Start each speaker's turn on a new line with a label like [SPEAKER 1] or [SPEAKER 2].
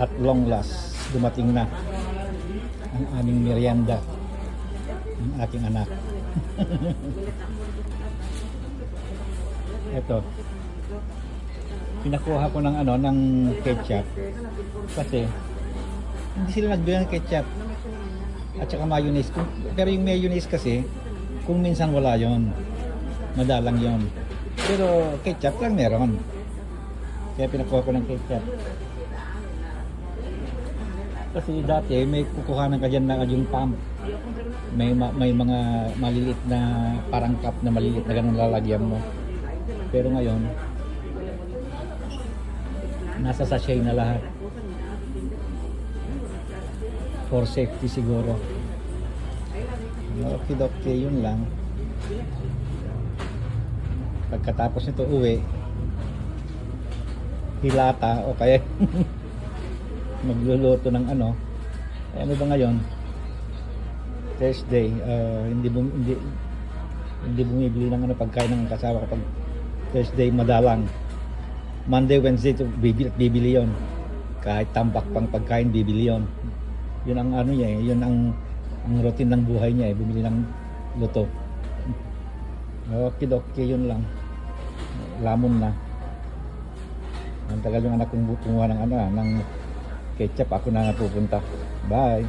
[SPEAKER 1] At long last, dumating na ang aming merienda ng aking anak. Ito. Pinakuha ko ng ng ketchup kasi hindi sila nagbigay ng ketchup at saka mayonnaise. Pero yung mayonnaise kasi kung minsan wala yon, madalang yon. Pero ketchup lang meron. Kaya pinakuha ko ng ketchup. Kasi dati may kukuhanan ka dyan na yung pump. May mga maliliit na parang cup na maliliit na ganun lalagyan mo. Pero ngayon nasa sachet na lahat. For safety siguro. Okay, yun lang. Pagkatapos nito uwi, hilata o kaya magluluto ng ano ba ngayon? Thursday, hindi bumibili ng pagkain ng kasama kapag Thursday madalang. Monday, Wednesday to bibili yon. Kahit tambak pang pagkain bibili yon. Yun ang niya yun ang routine ng buhay niya bumili ng luto. Okay, yun lang. Lamon na. Ang tagal yung anak kong kumuha ng ng ketchup, ako na pupunta. Bye.